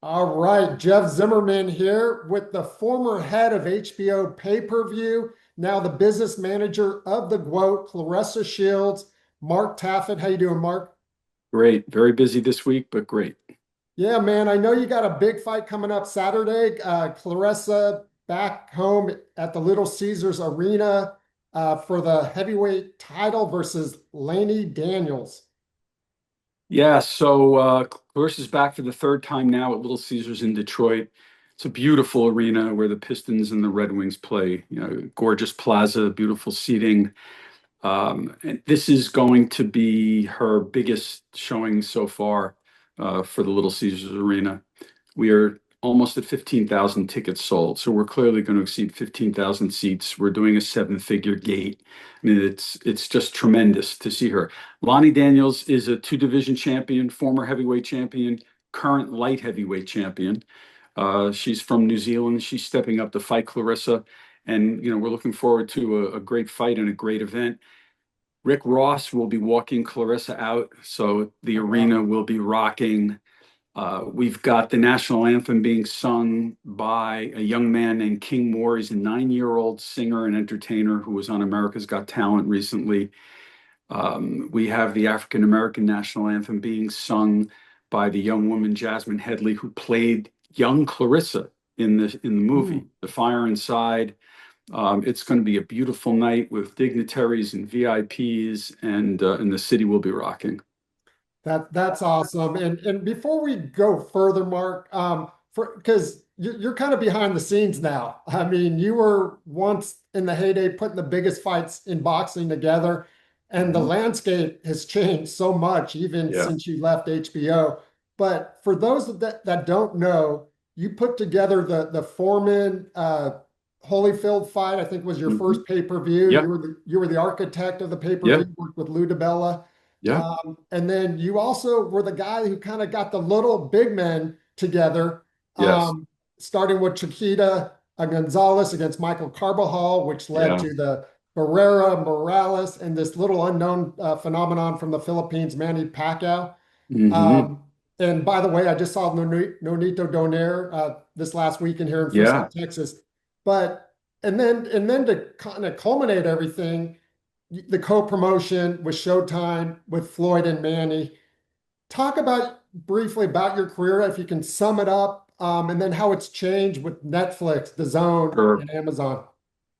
All right, Jeff Zimmerman here with the former head of HBO pay-per-view, now the business manager of the GWOAT, Claressa Shields, Mark Taffet. How you doing, Mark? Great. Very busy this week, but great. Yeah, man, I know you got a big fight coming up Saturday. Claressa back home at the Little Caesars Arena for the heavyweight title versus Laney Daniels. Yeah, Clarissa's back for the third time now at Little Caesars in Detroit. It's a beautiful arena where the Pistons and the Red Wings play. Gorgeous plaza, beautiful seating. And this is going to be her biggest showing so far for the Little Caesars Arena. We are almost at 15,000 tickets sold, so we're clearly going to exceed 15,000 seats. We're doing a seven-figure gate. I mean, it's just tremendous to see her. Lonnie Daniels is a two-division champion, former heavyweight champion, current light heavyweight champion. She's from New Zealand. She's stepping up to fight Claressa, and we're looking forward to a great fight and a great event. Rick Ross will be walking Claressa out, so the Oh, wow. arena will be rocking. We've got the national anthem being sung by a young man named King Moore. He's a 9-year-old singer and entertainer who was on America's Got Talent recently. We have the African American national anthem being sung by the young woman Jasmine Headley, who played young Clarissa in the movie, Mm. The Fire Inside. It's going to be a beautiful night with dignitaries and VIPs, and the city will be rocking. That's awesome. And before we go further, Mark, for because you're kind of behind the scenes now. I mean, you were once in the heyday putting the biggest fights in boxing together, and the Mhm. landscape has changed so much even Yeah. since you left HBO. But for those that don't know, you put together the Foreman Holyfield fight. I think was your Hmm. first pay-per-view. Yeah. You were the architect of the Yeah. pay-per-view, worked with Lou DiBella. Yeah. And then you also were the guy who kind of got the little big men together, Yes. um, starting with Chiquita Gonzalez against Michael Carbajal, which led Yeah. to the Barrera Morales and this little unknown phenomenon from the Philippines, Manny Pacquiao. Hmm. Um, and by the way, I just saw Nonito Donaire this last weekend here in Frisco, Yeah. Texas. But and then to kind of culminate everything, the co-promotion with Showtime with Floyd and Manny. Talk about briefly about your career, if you can sum it up, and then how it's changed with Netflix, The Zone, Sure. and Amazon.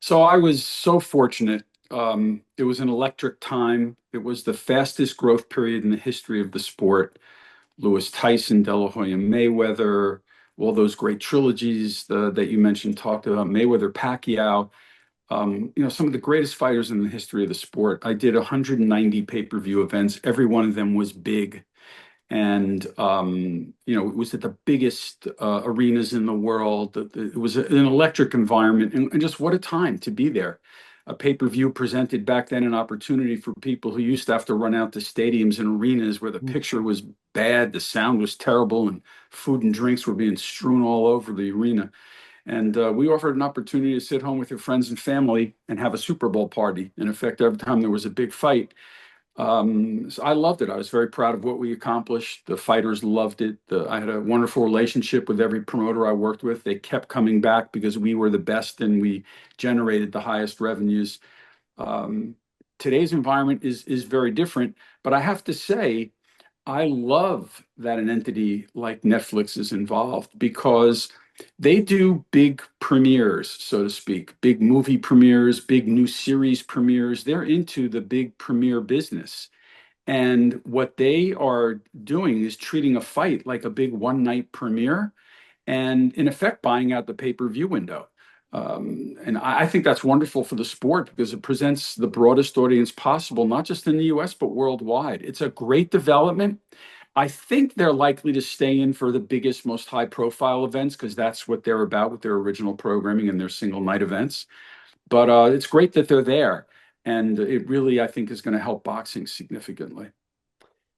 So I was so fortunate. It was an electric time. It was the fastest growth period in the history of the sport. Lewis Tyson, De La Hoya Mayweather, all those great trilogies that you mentioned talked about Mayweather, Pacquiao. Some of the greatest fighters in the history of the sport. I did 190 pay-per-view events. Every one of them was big. And it was at the biggest arenas in the world. It was an electric environment, and just what a time to be there. A pay-per-view presented back then an opportunity for people who used to have to run out to stadiums and arenas where the picture was bad, the sound was terrible, and food and drinks were being strewn all over the arena. And we offered an opportunity to sit home with your friends and family and have a Super Bowl party. In effect, every time there was a big fight, so I loved it. I was very proud of what we accomplished. The fighters loved it. I had a wonderful relationship with every promoter I worked with. They kept coming back because we were the best and we generated the highest revenues. Um, Today's environment is very different, but I have to say, I love that an entity like Netflix is involved because they do big premieres, so to speak, big movie premieres, big new series premieres. They're into the big premiere business. And what they are doing is treating a fight like a big one night premiere and, in effect, buying out the pay-per-view window. And I think that's wonderful for the sport because it presents the broadest audience possible, not just in the US, but worldwide. It's a great development. I think they're likely to stay in for the biggest, most high profile events because that's what they're about with their original programming and their single night events. But it's great that they're there. And it really, I think, is going to help boxing significantly.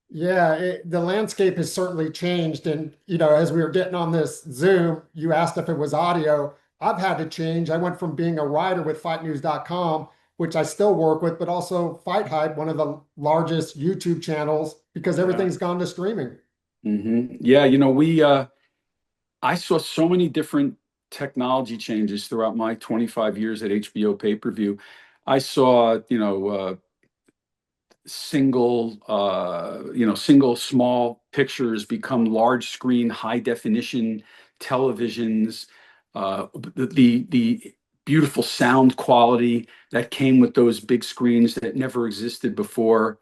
Yeah, the landscape has certainly changed. And, as we were getting on this Zoom, you asked if it was audio. I've had to change. I went from being a writer with fightnews.com, which I still work with, but also Fight Hype, one of the largest YouTube channels, because Yeah. everything's gone to streaming. Yeah, I saw so many different technology changes throughout my 25 years at HBO pay-per-view. I saw, single small pictures become large screen, high definition televisions, the beautiful sound quality that came with those big screens that never existed before.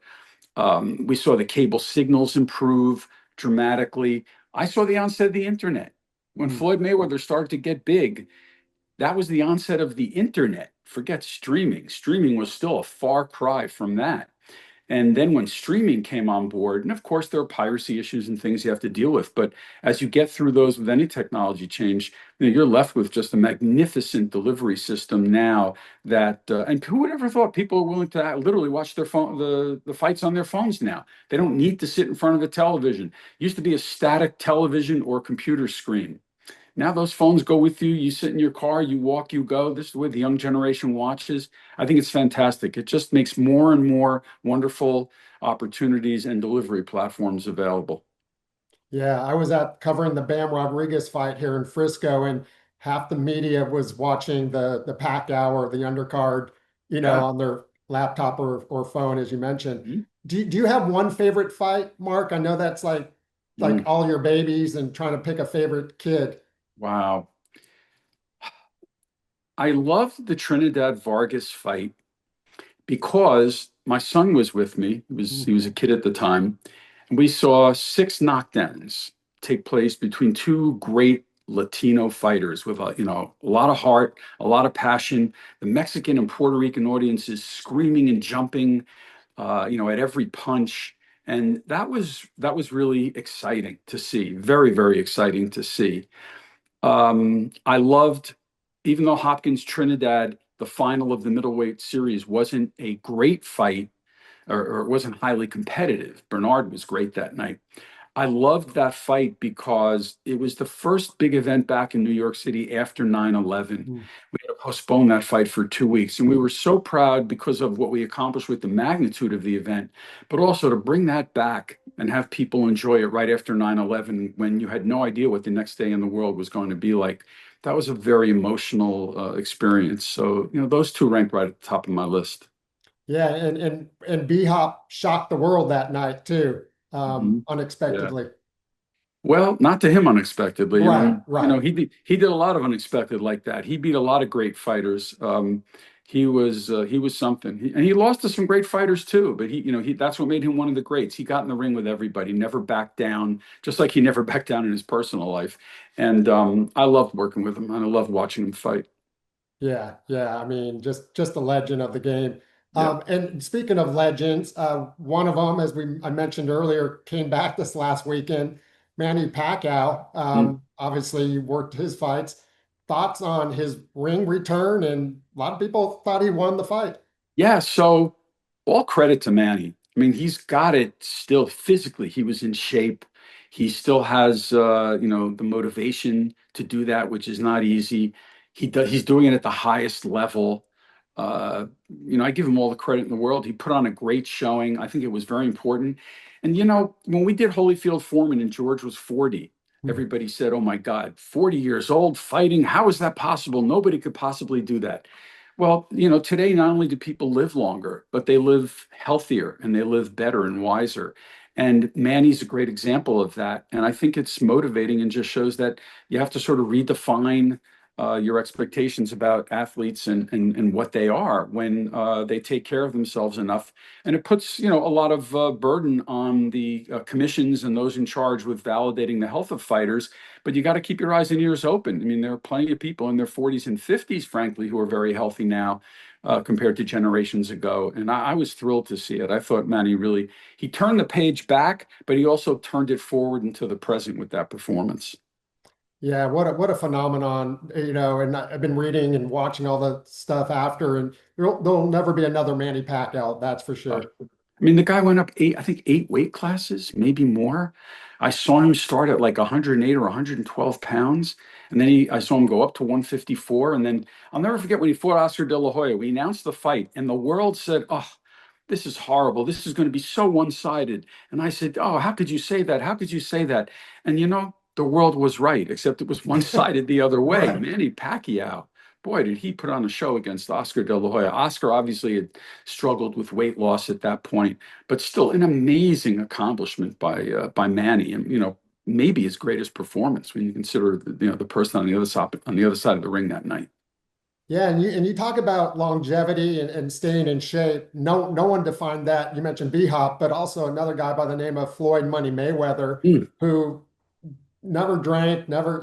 We saw the cable signals improve dramatically. I saw the onset of the internet. When Mm. Floyd Mayweather started to get big, that was the onset of the internet. Forget streaming. Streaming was still a far cry from that. And then when streaming came on board, and of course there are piracy issues and things you have to deal with, but as you get through those with any technology change, you're left with just a magnificent delivery system now that, and who would ever thought people are willing to literally watch their phone, the fights on their phones now. They don't need to sit in front of a television. It used to be a static television or computer screen. Now those phones go with you. You sit in your car, you walk, you go. This is the way the young generation watches. I think it's fantastic. It just makes more and more wonderful opportunities and delivery platforms available. Yeah, I was at covering the Bam Rodriguez fight here in Frisco, and half the media was watching the Pacquiao or the undercard, Yeah. on their laptop or phone, as you mentioned. Mhm. Do you have one favorite fight, Mark? I know that's like Mm. all your babies and trying to pick a favorite kid. Wow. I loved the Trinidad Vargas fight because my son was with me. He was a kid at the time, and we saw six knockdowns take place between two great Latino fighters with a lot of heart, a lot of passion. The Mexican and Puerto Rican audiences screaming and jumping, at every punch, and that was really exciting to see. Very, very exciting to see. I loved, even though Hopkins Trinidad, the final of the middleweight series, wasn't a great fight or it wasn't highly competitive. Bernard was great that night. I loved that fight because it was the first big event back in New York City after 9/11. Mhm. We had to postpone that fight for 2 weeks. And we were so proud because of what we accomplished with the magnitude of the event, but also to bring that back and have people enjoy it right after 9/11 when you had no idea what the next day in the world was going to be like. That was a very emotional experience. So, those two ranked right at the top of my list. Yeah, and B Hop shocked the world that night too, Mhm. Yeah. unexpectedly. Well, not to him unexpectedly. I Right, mean, right. he did a lot of unexpected like that. He beat a lot of great fighters. He was something. And he lost to some great fighters too. But that's what made him one of the greats. He got in the ring with everybody, never backed down, just like he never backed down in his personal life. And I loved working with him, and I loved watching him fight. Yeah, yeah. I mean, just a legend of the game. Yeah. And speaking of legends, one of them, as I mentioned earlier, came back this last weekend. Manny Pacquiao. Mm. Obviously, you worked his fights. Thoughts on his ring return? And a lot of people thought he won the fight. Yeah, so all credit to Manny. I mean, he's got it still physically. He was in shape. He still has, the motivation to do that, which is not easy. He's doing it at the highest level. I give him all the credit in the world. He put on a great showing. I think it was very important. And, when we did Holyfield Foreman and George was 40, Hmm. everybody said, "Oh my God, 40 years old fighting. How is that possible? Nobody could possibly do that." Well, today not only do people live longer, but they live healthier and they live better and wiser. And Manny's a great example of that. And I think it's motivating and just shows that you have to sort of redefine your expectations about athletes and what they are when they take care of themselves enough. And it puts, a lot of burden on the commissions and those in charge with validating the health of fighters, but you got to keep your eyes and ears open. I mean, there are plenty of people in their 40s and 50s, frankly, who are very healthy now compared to generations ago. And I was thrilled to see it. I thought Manny really, he turned the page back, but he also turned it forward into the present with that performance. Yeah, what a phenomenon, And I've been reading and watching all the stuff after, and there'll never be another Manny Pacquiao, that's for Uh, sure. I mean, the guy went up eight, I think eight weight classes, maybe more. I saw him start at like 108 or 112 pounds. And then I saw him go up to 154. And then I'll never forget when he fought Oscar De La Hoya. We announced the fight, and the world said, "Oh, this is horrible. This is going to be so one-sided. And I said, oh, how could you say that? How could you say that? And the world was right, except it was one-sided the other way. Right. Manny Pacquiao, boy, did he put on a show against Oscar De La Hoya. Oscar obviously had struggled with weight loss at that point, but still an amazing accomplishment by Manny, and maybe his greatest performance when you consider the person on the other side of the ring that night. Yeah, and you talk about longevity and staying in shape. No one defined that. You mentioned B-Hop, but also another guy by the name of Floyd Money Mayweather, Mm, who never drank, never,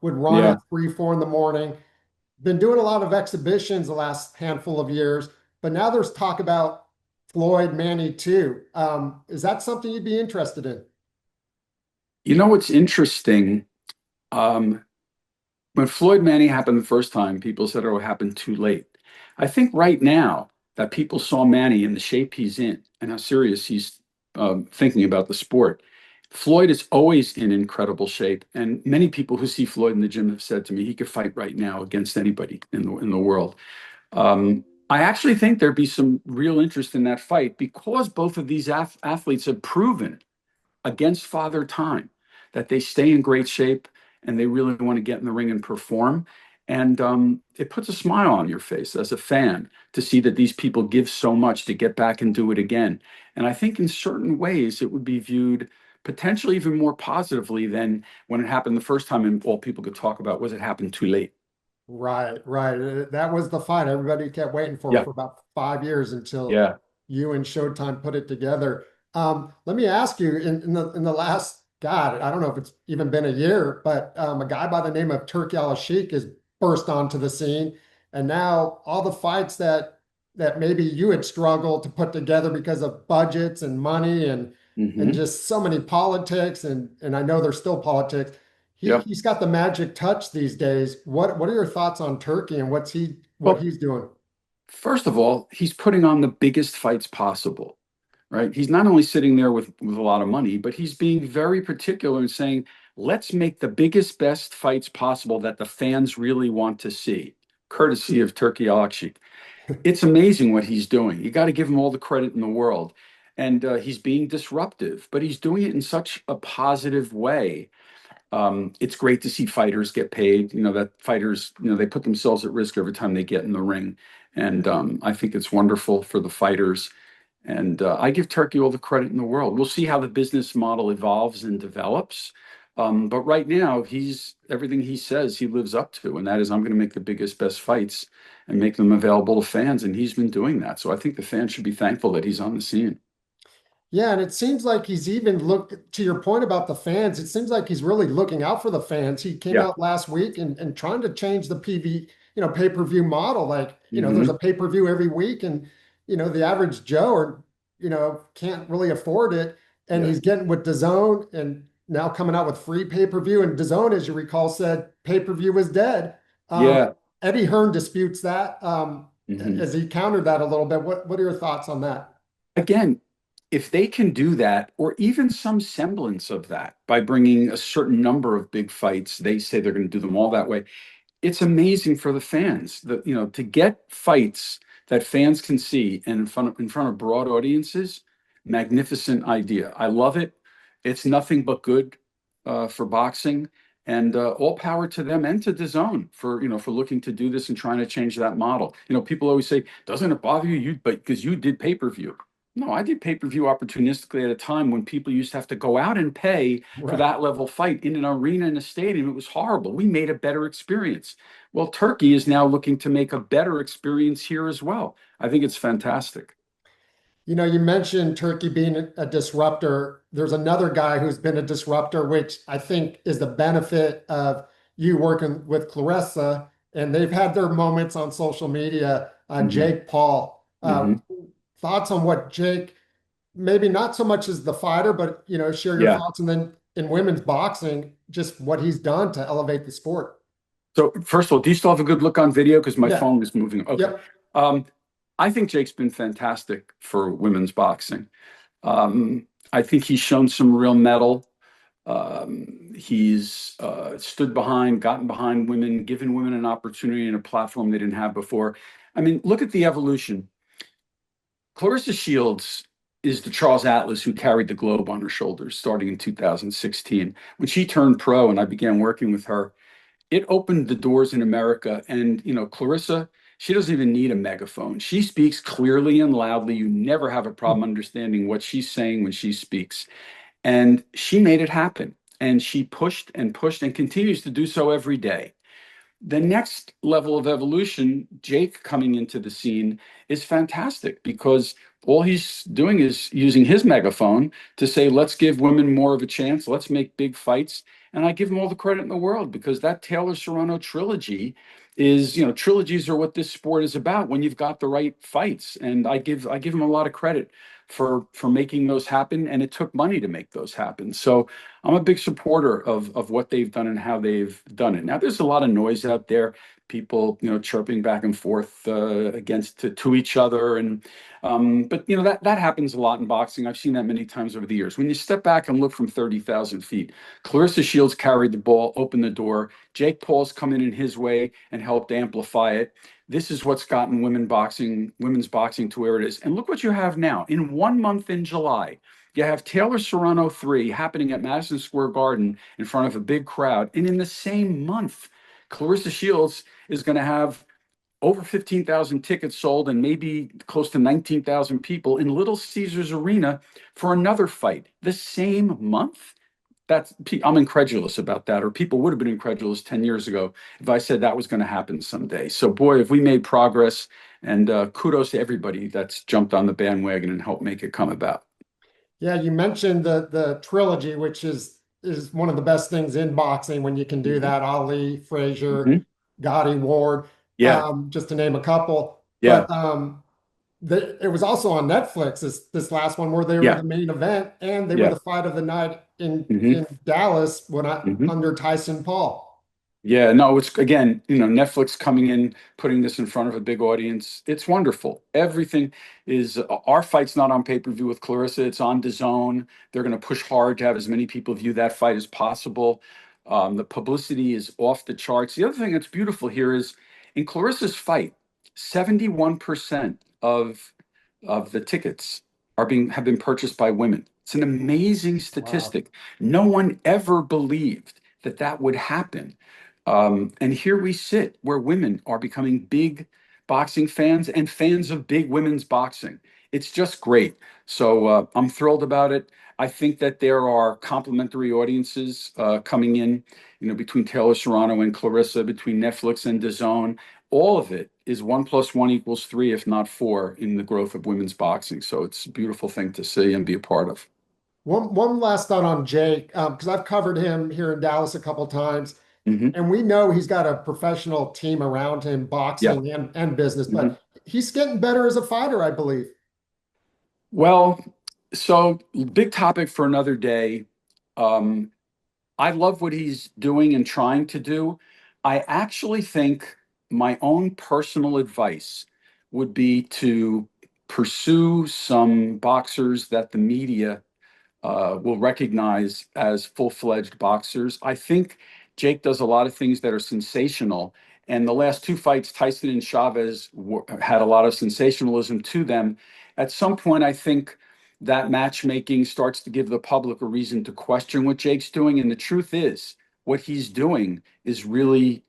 would run yeah. at 3, 4 in the morning. Been doing a lot of exhibitions the last handful of years, but now there's talk about Floyd Manny too. Is that something you'd be interested in? You know what's interesting? Um, when Floyd Manning happened the first time, people said, oh, it happened too late. I think right now that people saw Manny in the shape he's in and how serious he's thinking about the sport. Floyd is always in incredible shape, and many people who see Floyd in the gym have said to me he could fight right now against anybody in the world. I actually think there'd be some real interest in that fight because both of these athletes have proven against Father Time that they stay in great shape and they really want to get in the ring and perform. And it puts a smile on your face as a fan to see that these people give so much to get back and do it again. And I think in certain ways it would be viewed potentially even more positively than when it happened the first time, and all people could talk about was it happened too late. Right, right. That was the fight everybody kept waiting Yeah, for about 5 years until yeah. you and Showtime put it together. Let me ask you, in the last, God, I don't know if it's even been a year, but a guy by the name of Turki Al-Sheikh has burst onto the scene, and now all the fights that maybe you had struggled to put together because of budgets and money and Hmm. just so many politics, and I know there's still politics. Yep. He's got the magic touch these days. What are your thoughts on Turkey and what Well, he's doing? first of all, he's putting on the biggest fights possible, right? He's not only sitting there with a lot of money, but he's being very particular and saying, let's make the biggest, best fights possible that the fans really want to see, courtesy of Turkey Alakşik. It's amazing what he's doing. You got to give him all the credit in the world. And he's being disruptive, but he's doing it in such a positive way. It's great to see fighters get paid. That fighters, they put themselves at risk every time they get in the ring. And I think it's wonderful for the fighters. And I give Turkey all the credit in the world. We'll see how the business model evolves and develops. But right now, he's everything he says he lives up to, and that is, I'm going to make the biggest, best fights and make them available to fans. And he's been doing that. So I think the fans should be thankful that he's on the scene. Yeah, and it seems like he's even looked to your point about the fans. It seems like he's really looking out for the fans. He came Yeah. out last week and trying to change the PV, pay-per-view model. Like, there's a Hmm. pay-per-view every week, and the average Joe or can't really afford it. And Yeah. he's getting with DAZN and now coming out with free pay-per-view. And DAZN, as you recall, said pay-per-view was dead. Um, Yeah. Eddie Hearn disputes that. Hmm. As he countered that a little bit. What are your thoughts on that? Again, if they can do that, or even some semblance of that, by bringing a certain number of big fights, they say they're going to do them all that way. It's amazing for the fans that to get fights that fans can see in front of broad audiences. Magnificent idea. I love it. It's nothing but good for boxing, and all power to them and to DAZN for looking to do this and trying to change that model. People always say, "Doesn't it bother you?" But because you did pay-per-view. No, I did pay-per-view opportunistically at a time when people used to have to go out and pay for Right. that level fight in an arena in a stadium. It was horrible. We made a better experience. Well, Turkey is now looking to make a better experience here as well. I think it's fantastic. You mentioned Turkey being a disruptor. There's another guy who's been a disruptor, which I think is the benefit of you working with Claressa, and they've had their moments on social media. Hmm. Jake Paul. Hmm. Thoughts on what Jake, maybe not so much as the fighter, but share your Yeah. thoughts, and then in women's boxing, just what he's done to elevate the sport. So first of all, do you still have a good look on video? Because my Yeah. phone is moving. Okay. Yep. Um, I think Jake's been fantastic for women's boxing. I think he's shown some real mettle. He's stood behind, gotten behind women, given women an opportunity and a platform they didn't have before. I mean, look at the evolution. Claressa Shields is the Charles Atlas who carried the globe on her shoulders starting in 2016. When she turned pro and I began working with her, it opened the doors in America. And, Claressa, she doesn't even need a megaphone. She speaks clearly and loudly. You never have a problem understanding what she's saying when she speaks. And she made it happen. And she pushed and continues to do so every day. The next level of evolution, Jake coming into the scene, is fantastic because all he's doing is using his megaphone to say, let's give women more of a chance, let's make big fights. And I give him all the credit in the world because that Taylor Serrano trilogy is, trilogies are what this sport is about when you've got the right fights. And I give him a lot of credit for making those happen. And it took money to make those happen. So I'm a big supporter of what they've done and how they've done it. Now, there's a lot of noise out there, people, chirping back and forth against to each other, and but that happens a lot in boxing. I've seen that many times over the years. When you step back and look from 30,000 feet, Claressa Shields carried the ball, opened the door. Jake Paul's come in his way and helped amplify it. This is what's gotten women's boxing to where it is. And look what you have now. In 1 month in July, you have Taylor Serrano 3 happening at Madison Square Garden in front of a big crowd. And in the same month, Claressa Shields is going to have over 15,000 tickets sold and maybe close to 19,000 people in Little Caesars Arena for another fight. The same month? I'm incredulous about that, or people would have been incredulous 10 years ago if I said that was going to happen someday. So, boy, if we made progress, and kudos to everybody that's jumped on the bandwagon and helped make it come about. Yeah, you mentioned the trilogy, which is one of the best things in boxing when you can do Mhm. that. Ali, Frazier, Mhm. Gotti, Ward, Yeah, just to name a couple. yeah, But it was also on Netflix, this last one, where they were yeah, the main event and they were yeah. the fight of the night Hmm. in Dallas Hmm. under Tyson Paul. Yeah, no, it's again, Netflix coming in, putting this in front of a big audience. It's wonderful. Everything is our fight's not on pay-per-view with Claressa. It's on DAZN. They're going to push hard to have as many people view that fight as possible. The publicity is off the charts. The other thing that's beautiful here is in Claressa's fight, 71% of the tickets have been purchased by women. It's an amazing Wow. statistic. No one ever believed that that would happen. And here we sit where women are becoming big boxing fans and fans of big women's boxing. It's just great. So I'm thrilled about it. I think that there are complementary audiences coming in, between Taylor Serrano and Claressa, between Netflix and DAZN. All of it is 1 + 1 = 3, if not four, in the growth of women's boxing. So it's a beautiful thing to see and be a part of. One last thought on Jake, because I've covered him here in Dallas a couple times. Hmm. And we know he's got a professional team around him, Yeah. boxing and business, Hmm. but he's getting better as a fighter, I believe. Well, so big topic for another day. Um, I love what he's doing and trying to do. I actually think my own personal advice would be to pursue some boxers that the media will recognize as full-fledged boxers. I think Jake does a lot of things that are sensational. And the last two fights, Tyson and Chavez, had a lot of sensationalism to them. At some point, I think that matchmaking starts to give the public a reason to question what Jake's doing. And the truth is, what he's doing is really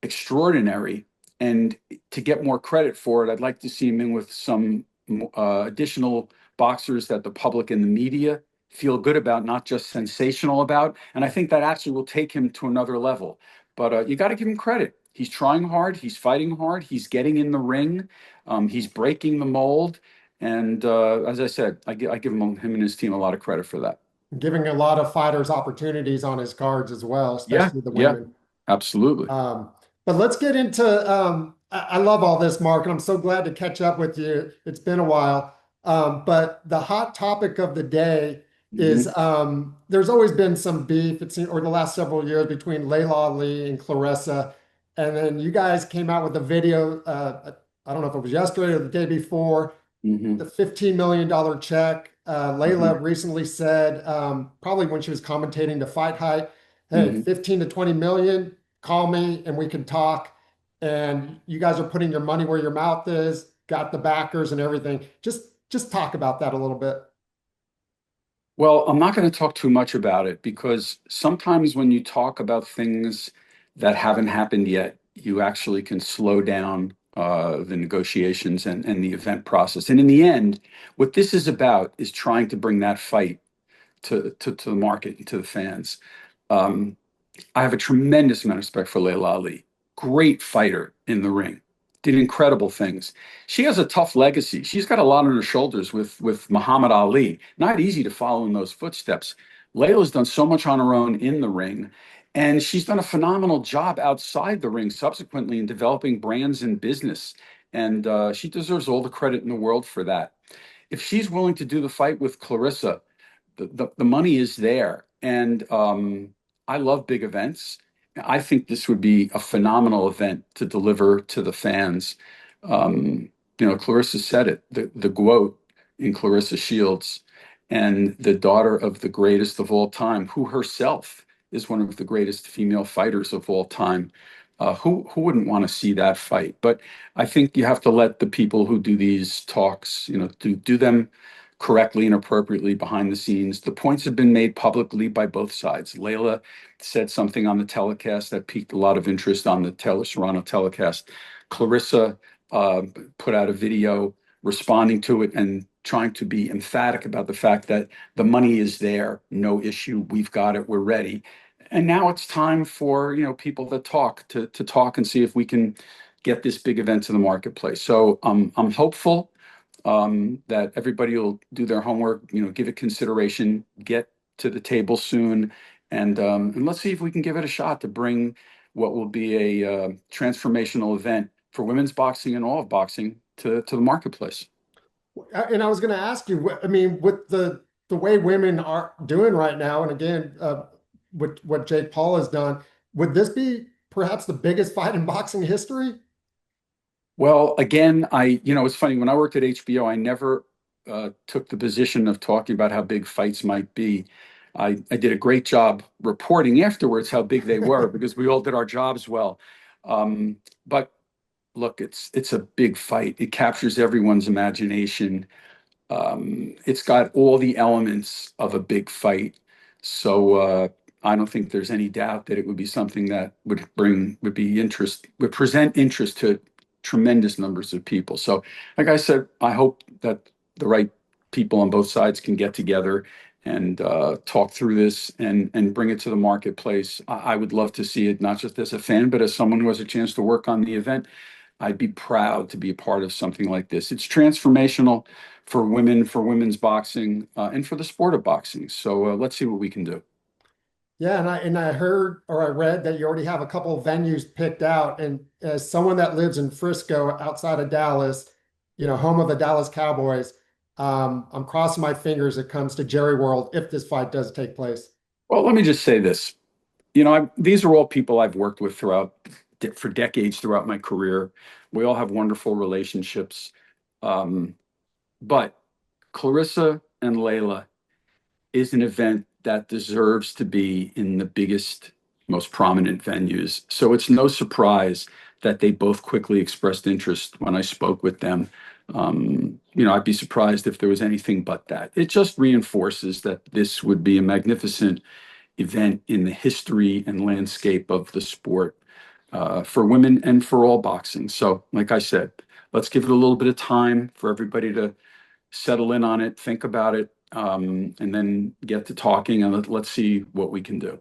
extraordinary. And to get more credit for it, I'd like to see him in with some additional boxers that the public and the media feel good about, not just sensational about. And I think that actually will take him to another level. But you got to give him credit. He's trying hard. He's fighting hard. He's getting in the ring. He's breaking the mold. And as I said, I give him and his team a lot of credit for that. Giving a lot of fighters opportunities on his cards as well, Yeah, especially the yeah, women. absolutely. Um, but let's get into, I love all this, Mark, and I'm so glad to catch up with you. It's been a while. But the hot topic of the day is Hmm. there's always been some beef, it seems, or the last several years between Laila Ali and Claressa. And then you guys came out with a video, I don't know if it was yesterday or the day before, Hmm. the $15 million check. Hmm. Layla recently said, probably when she was commentating to Fight Height, hey, Hmm. 15 to 20 million, call me and we can talk. And you guys are putting your money where your mouth is, got the backers and everything. Just Just talk about that a little bit. Well, I'm not going to talk too much about it because sometimes when you talk about things that haven't happened yet, you actually can slow down the negotiations and the event process. And in the end, what this is about is trying to bring that fight to the market and to the fans. Um, I have a tremendous amount of respect for Laila Ali. Great fighter in the ring. Did incredible things. She has a tough legacy. She's got a lot on her shoulders with Muhammad Ali. Not easy to follow in those footsteps. Layla's done so much on her own in the ring, and she's done a phenomenal job outside the ring subsequently in developing brands and business. And she deserves all the credit in the world for that. If she's willing to do the fight with Claressa, the money is there. And I love big events. I think this would be a phenomenal event to deliver to the fans. Clarissa said it, the GOAT in Clarissa Shields, and the daughter of the greatest of all time, who herself is one of the greatest female fighters of all time. Who wouldn't want to see that fight? But I think you have to let the people who do these talks, do them correctly and appropriately behind the scenes. The points have been made publicly by both sides. Laila said something on the telecast that piqued a lot of interest on the Taylor Serrano telecast. Clarissa uh, put out a video responding to it and trying to be emphatic about the fact that the money is there, no issue, we've got it, we're ready. And now it's time for people that talk to talk and see if we can get this big event to the marketplace. So I'm hopeful that everybody will do their homework, give it consideration, get to the table soon, and let's see if we can give it a shot to bring what will be a transformational event for women's boxing and all of boxing to the marketplace. And I was going to ask you, I mean, with the way women are doing right now, and again, with what Jake Paul has done, would this be perhaps the biggest fight in boxing history? Well, again, it's funny, when I worked at HBO, I never took the position of talking about how big fights might be. I did a great job reporting afterwards how big they were because we all did our jobs well. But look, it's a big fight. It captures everyone's imagination. It's got all the elements of a big fight. So I don't think there's any doubt that it would be something that would present interest to tremendous numbers of people. So, like I said, I hope that the right people on both sides can get together and talk through this and bring it to the marketplace. I would love to see it, not just as a fan, but as someone who has a chance to work on the event. I'd be proud to be a part of something like this. It's transformational for women, for women's boxing, and for the sport of boxing. So let's see what we can do. Yeah, and I heard or I read that you already have a couple of venues picked out. And as someone that lives in Frisco outside of Dallas, home of the Dallas Cowboys, I'm crossing my fingers it comes to Jerry World if this fight does take place. Well, let me just say this. These are all people I've worked with for decades throughout my career. We all have wonderful relationships. Um, but Clarissa and Layla is an event that deserves to be in the biggest, most prominent venues. So it's no surprise that they both quickly expressed interest when I spoke with them. I'd be surprised if there was anything but that. It just reinforces that this would be a magnificent event in the history and landscape of the sport for women and for all boxing. So, like I said, let's give it a little bit of time for everybody to settle in on it, think about it, and then get to talking and let's see what we can do.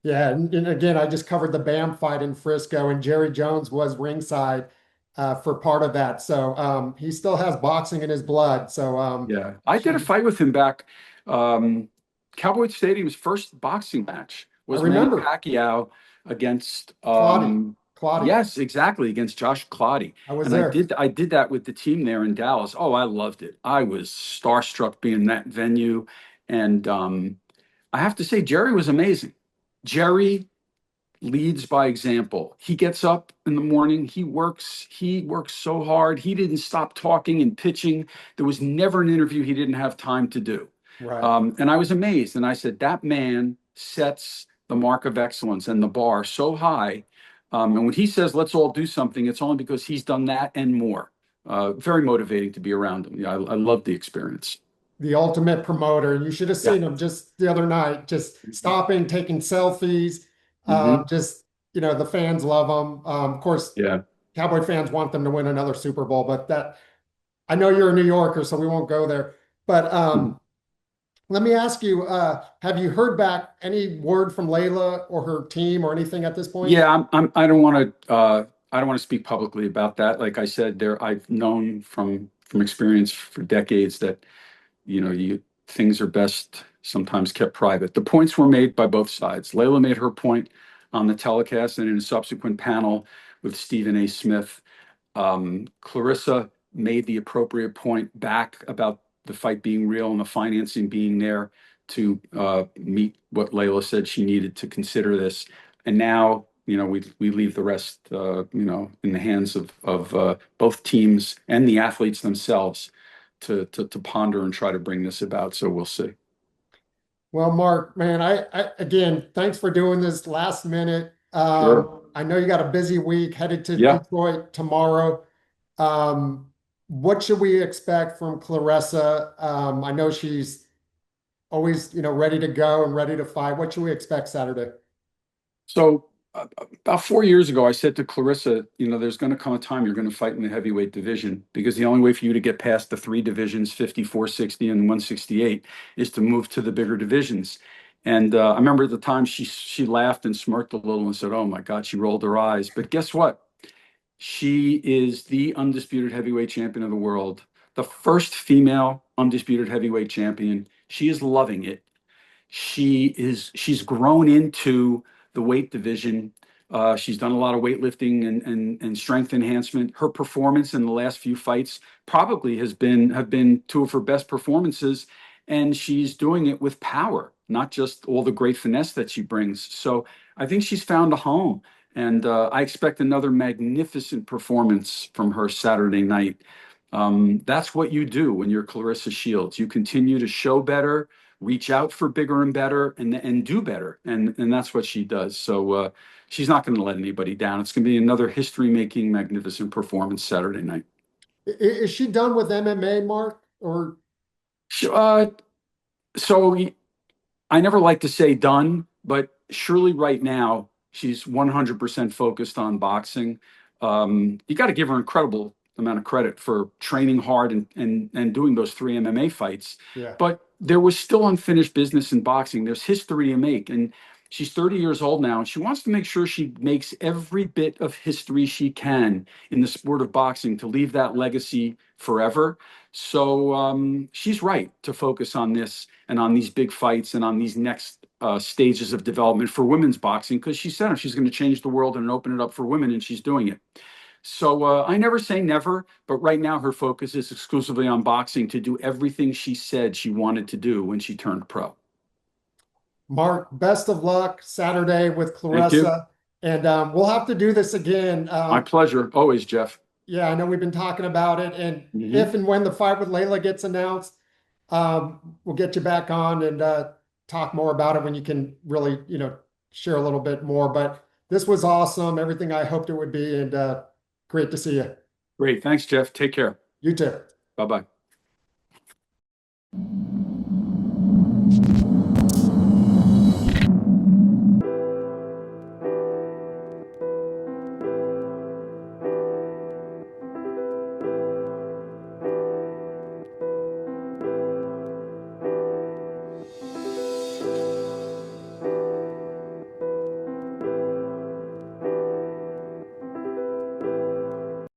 Yeah, and again, I just covered the BAM fight in Frisco, and Jerry Jones was ringside for part of that. So he still has boxing in his blood. So Yeah, I did a should fight with him back. Um, Cowboy Stadium's first boxing match I was Manny remember Pacquiao against Claudia. yes, exactly, against Josh Clottey. I was And I there. did I did that with the team there in Dallas. Oh, I loved it. I was starstruck being in that venue. And I have to say, Jerry was amazing. Jerry leads by example. He gets up in the morning, he works so hard. He didn't stop talking and pitching. There was never an interview he didn't have time to do. Right. And I was amazed. And I said, that man sets the mark of excellence and the bar so high. And when he says, let's all do something, it's only because he's done that and more. very motivating to be around him. Yeah, I love the experience. The ultimate promoter. You should have Yeah. seen him just the other night, just Mhm. stopping, taking selfies. Mhm. Just, the fans love him. Of course, Yeah. Cowboy fans want them to win another Super Bowl, but I know you're a New Yorker, so we won't go there. But Mhm. let me ask you, have you heard back any word from Layla or her team or anything at this point? Yeah, I don't want to speak publicly about that. Like I said, I've known from experience for decades that you things are best sometimes kept private. The points were made by both sides. Layla made her point on the telecast and in a subsequent panel with Stephen A. Smith. Claressa made the appropriate point back about the fight being real and the financing being there to meet what Layla said she needed to consider this. And now, we leave the rest, in the hands of both teams and the athletes themselves to ponder and try to bring this about. So we'll see. Well, Mark, man, I again, thanks for doing this last minute. Sure. I know you got a busy week headed to Yeah. Detroit tomorrow. What should we expect from Claressa? I know she's always, ready to go and ready to fight. What should we expect Saturday? So about 4 years ago, I said to Claressa, there's going to come a time you're going to fight in the heavyweight division because the only way for you to get past the three divisions, 54, 60, and 168, is to move to the bigger divisions. And I remember at the time she laughed and smirked a little and said, "Oh my God," she rolled her eyes. But guess what? She is the undisputed heavyweight champion of the world, the first female undisputed heavyweight champion. She is loving it. She's grown into the weight division. She's done a lot of weightlifting and strength enhancement. Her performance in the last few fights probably have been two of her best performances, and she's doing it with power, not just all the great finesse that she brings. So I think she's found a home, and I expect another magnificent performance from her Saturday night. That's what you do when you're Claressa Shields. You continue to show better, reach out for bigger and better, and do better, and that's what she does. So she's not going to let anybody down. It's going to be another history-making, magnificent performance Saturday night. Is she done with MMA, Mark? Or Uh, so I never like to say done, but surely right now she's 100% focused on boxing. You got to give her incredible amount of credit for training hard and doing those three MMA fights. yeah. But there was still unfinished business in boxing. There's history to make, and she's 30 years old now, and she wants to make sure she makes every bit of history she can in the sport of boxing to leave that legacy forever. So she's right to focus on this and on these big fights and on these next stages of development for women's boxing because she said she's going to change the world and open it up for women, and she's doing it. So I never say never, but right now her focus is exclusively on boxing to do everything she said she wanted to do when she turned pro. Mark, best of luck Saturday with Thank you. Claressa. And we'll have to do this again. My pleasure. Always, Jeff. Yeah, I know we've been talking about it. And Hmm. if and when the fight with Layla gets announced, we'll get you back on and talk more about it when you can really, share a little bit more. But this was awesome, everything I hoped it would be, and great to see you. Great. Thanks, Jeff. Take care. You too. Bye bye.